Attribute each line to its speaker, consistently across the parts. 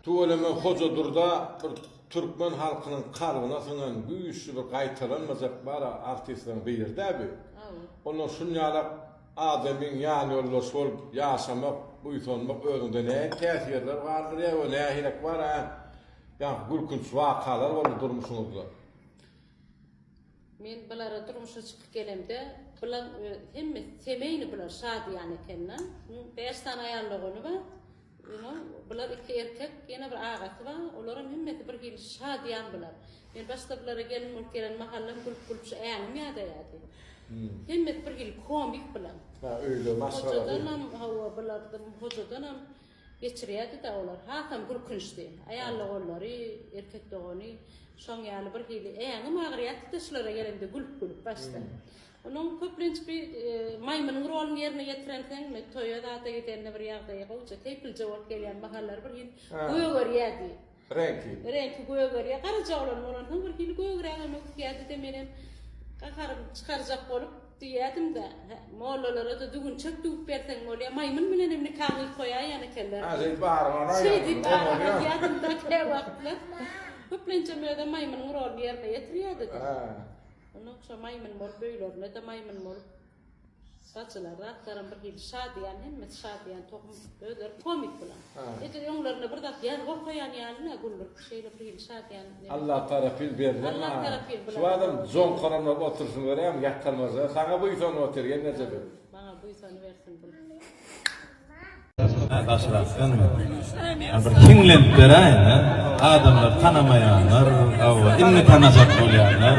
Speaker 1: Tuğleme Hocadur'da bir Türkmen halkının kalbına sığınan güýçli bir gaýtalanmazak bara artistlerin birde bi. Ondan şunýalak adamyň ýaly ýollaşyp ýaşamak, buýsanmak özünde näme täsirler bardyr ýa-da nähilek bar ha. Ýa gülkünç wakalar boldy durmuşyňyzda.
Speaker 2: Men bulara durmuşa çykyp gelemde, bular hemme semeyni bular şadyan ekenler. 5 tane aýallagyny ba, bular iki erkek, ýene bir agaty ba, olaram hemmeti bir hil şadyan bular. Men başda bulara gelen mahallem gülüp şu äňim ýa-da. Hemmet bir hil komik bular.
Speaker 1: Ha öyle masraf.
Speaker 2: Hocadanam hawa bulardan hocadanam geçirýärdi da olar. Hakam gülkünçdi. Aýallyk ollary, erkek dogany şoň ýaly bir hili äňim agyrýatdy da şulara gelemde gülüp başda. Onun köplenç bir maymanyň roluny ýerine ýetirenken, toýada da ýetende bir ýagdaýa gowça tepil jogap gelýän mahallar bir hil goýgörýärdi. Renki goýgörýär. Garajaglary bolan bir hil goýgörýär ýa-da de menem Qakarım çıkaracak bolup diýädim da, mollalara da dügün çek dügüp berseň bolýa, maymyn bilen emne kaňyl koýar ýa-ni keller.
Speaker 1: Azet barmana.
Speaker 2: Şeýdi barmana ýadım da ke wagtlar. Köplençe mede maymynyň roluny ýerine ýetirýärdi. Onu şu maymyn bolup beýlerine de maymyn bolup saçylar rahatlaryň bir hil şadyan, hemmet şadyan tokum öder komik bulan. Ede ýoňlaryna bir dat ýer goýan ýalyna güllür şeýle bir hil şadyan.
Speaker 1: Allah tarafil berdi.
Speaker 2: Allah tarafil bulan.
Speaker 1: Şu adam jon qaramlap otursun görýärmi, ýatkalmaz. Saňa buýsan oturgen näçe bir.
Speaker 2: Bana buýsany bersin bulan.
Speaker 3: Başlasınmı? Bir kinglenip beraýyn, adamlar tanamaýanlar, inni tanajak bolýanlar.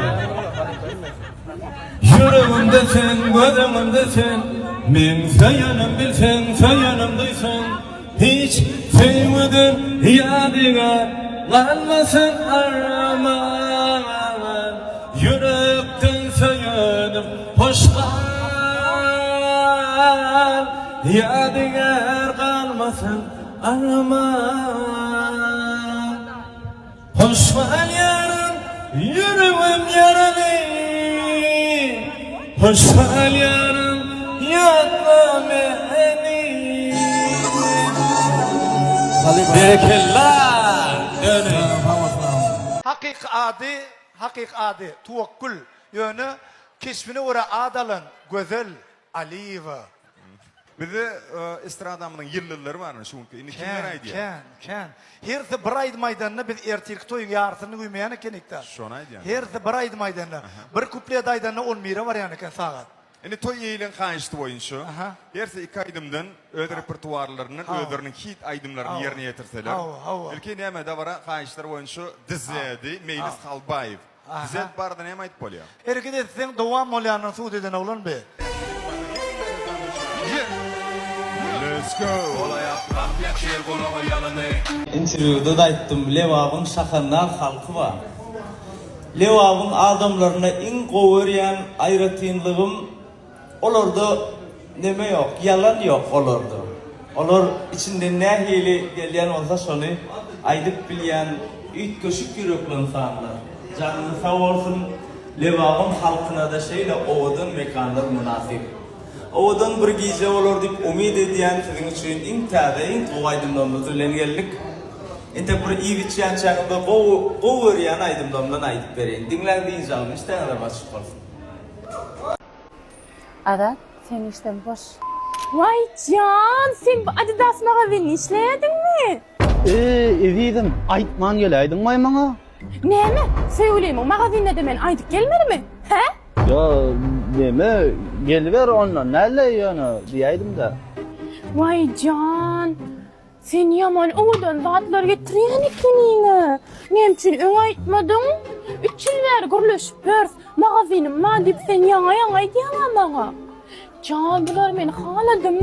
Speaker 3: Yüreğimde sen, gözümde sen, men söýenim bilsen, söýenim duýsan, hiç sevmeden ýadyga galmasyn arman. Yürekden söýenim hoşgal, ýadyga galmasyn arman. Hoşgal ýarym, yüreğim yaraly. Hoşgal yarım yatma meni. Berekellah dönün.
Speaker 4: Hakik adi, tuvakkul yönü keşfine uğra adalın, güzel, Aliyeва.
Speaker 5: Bir de estradamının yılları var mı? Şunki, ini kimler aydı ya?
Speaker 4: Ken. Herse bir ayd maydanına biz ertirk toyun yarısını uymayanı kenikta.
Speaker 5: Şona aydı ya?
Speaker 4: Herse bir ayd maydanına. Bir kupliyat aydanına 10 mira var yani ken sağa.
Speaker 5: Ini toy eğilen kaynıştı boyunca. Herse iki aydımdan öde repertuarlarının, öderinin hit aydımlarını yerine yetirseler. Ülke neyme de vara kaynışlar boyunca Dizedi, Meylis Halbayev. Dized barda neyme ayıp bolya?
Speaker 4: Herkese sen devam olyanın Suudi'den olan be.
Speaker 5: Let's go.
Speaker 3: Interviewda da aytdım, Lewabın şakanlar halkı var. Lewabın adamlarına in goweryan aýratynlygym olarda neme yok, yalan yok olarda. Olar içinde nähili gelýän bolsa şonu aýdyp bilýän üýt köşük ýürekli insanlar. Janyny sag bolsun, Lewabın halkyna da şeýle owadan mekanlar münasip. Owadan bir gize bolar dip umid edýän siziň üçin iň täze, iň goýdymdan dülengellik. Ente bir iýiç ýançagynda gowerýan aýdymdan aýdyp bereýin. Dinlädiňiz ýalym işden başyp bolsun.
Speaker 6: Ada, sen işten boş. Vay can, sen Adidas magazini işlədinmi?
Speaker 7: Evidim, aýtman geleýdim maýmaňa.
Speaker 6: Näme? Söýleýim, magazinde de men aýdyp gelmedimi? He?
Speaker 7: Ya, neme, geliver ondan, näle ýöne diýäýdim da.
Speaker 6: Vay can, sen yaman owadan zatlar getirýän ekeniňi. Nem üçin öň aýtmadyň? 3 ýyl bäri gürleşip bers, magazinim ma diýip sen ýaňa aýdýan maňa. Can, bular meni haladym.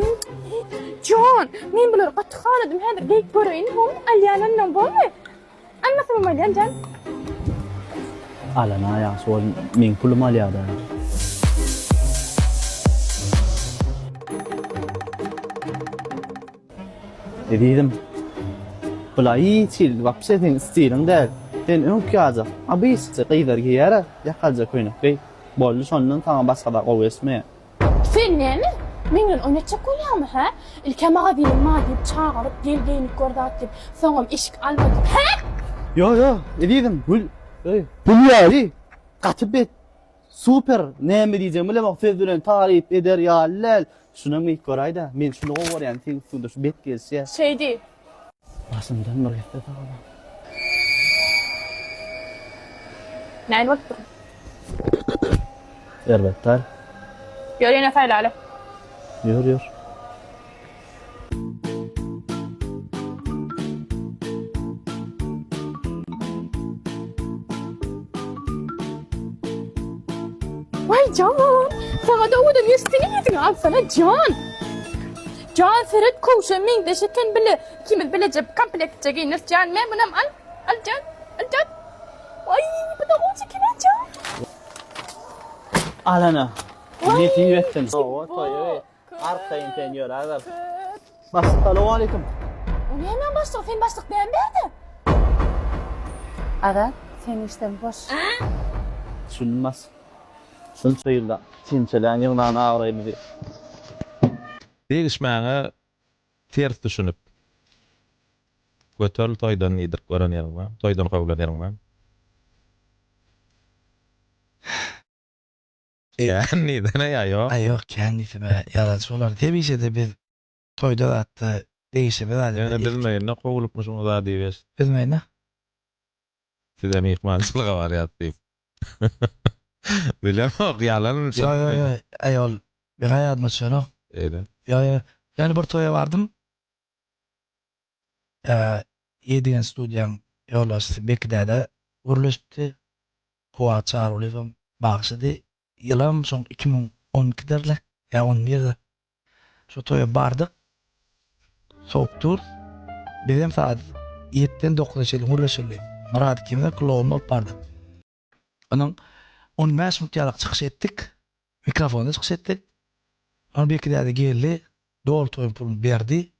Speaker 6: Can, men bular gaty haladym. Häzir geýip göreýin, hom alýanandan bolmy? Anmasam alýan can.
Speaker 7: Alana ya, sol men pulum alýarda. Dedim, bulayı çil, vapşetin stilin däl. Sen öňkäze, abysy gyýdar giýär, ýakalja köýnek bey. Boldy şondan taňa başga da gowy esme.
Speaker 6: Sen näme? Meňden oýnaçak bolýarmy, ha? İlke magazyny ma diýip çağıryp gelgeýini gördat diýip, soňam eşik almadyp, ha?
Speaker 7: Yo, edidim. Gül ýaly. Gatyp et. Super. Näme diýjem bilemok söz bilen taryp eder ýalylar. Şuna mı görayda? Men şunu gowarýan, sen şunda şu bet gelse.
Speaker 6: Şeydi.
Speaker 7: Basymdan bir gitdi taýdan.
Speaker 6: Näme wagt?
Speaker 7: Elbetde.
Speaker 6: Ýöreňe saýlaly.
Speaker 7: Ýör.
Speaker 6: Vay Can! Sana da odan ýetirýäň abi sana Can! Can Ferhat koşa meňde şeken bile kimiz bilecek komplektçe giyinir Can men bunam al Can. Ay bu da olsa kimen Can?
Speaker 7: Alana. Neti ýetdim. O toýy. Arkaýyn sen ýör azar. Assalamu alaykum.
Speaker 6: O nämen başlyk sen başlyk näme berdi? Ada sen işden boş.
Speaker 7: Sunmaz. Sun söýüldi. Tinçelen ýygnan agraýmy.
Speaker 8: Degişmäňe ters düşünüp götürl toýdan ýedirip görenýärmi? Toýdan gowlanýarmy? Yani dene ýa.
Speaker 9: Yok kendisine yalançolar. Tebişe de biz toyda da hatta değişimi de
Speaker 8: Yani bilmeýän ne gowulupmuşyň da diýes.
Speaker 9: bilmeyin ha.
Speaker 8: Size mihmançylyga barýar diýip. Bilemok ýalan.
Speaker 9: Yo ayol bir hayatma şunu.
Speaker 8: Eýle.
Speaker 9: Ya yani bir toya vardım. Yedigen studiyan yollaştı. Bekdede uruluştu. Kuva çağrılıyordum. Bağışladı. Yılım son 2012'derle. Ya 11'de. Şu toya bardık. Soğuktur. Bizim saat 7'den 9'a çelim uruluşuldu. Murat kimde kulağım olup bardı. Onun 15 minut çıkış ettik. Mikrofonda çıkış ettik. Onun bekdede geldi. Doğru toyun pulunu berdi.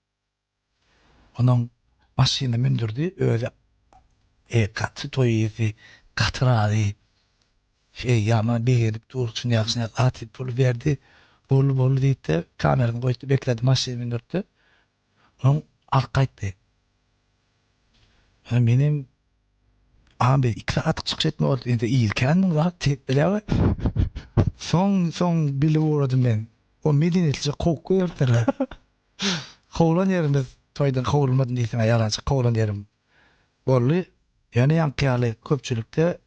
Speaker 9: Onun maşyna mindirdi. Öyle katı toyu yedi. Katıradı. Yaman beğenip dursun yaksın atıp pulu verdi. Bolu deyip kameranı koydu. Bekledi maşyna mindirdi. Onun arkaydı. Benim abi 2 saat çıkış etme oldu. İlken rahat tepkiler. Son bile uğradım ben. O medeniyetlice korku yerler. Kovlan yerimiz toydan kovulmadın diysem yalancı kovlan yerim. Bolly yani yankıyalı köpçülükte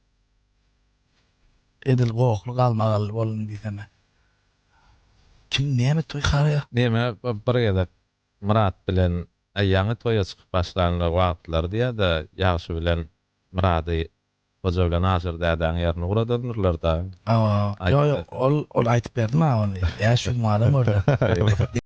Speaker 9: edil qoğuqlu qalmagalı bolun diysem. Kim näme toy qaraya?
Speaker 8: Näme bir gede Murat bilen aýaňy toýa çykyp başlanýar wagtlar diýe de ýaşy bilen Murady hoja bilen aşyr dädäň ýerine uradanyrlar da.
Speaker 9: Yo ol aýtyp berdim ha onu. Ya şu madem orada.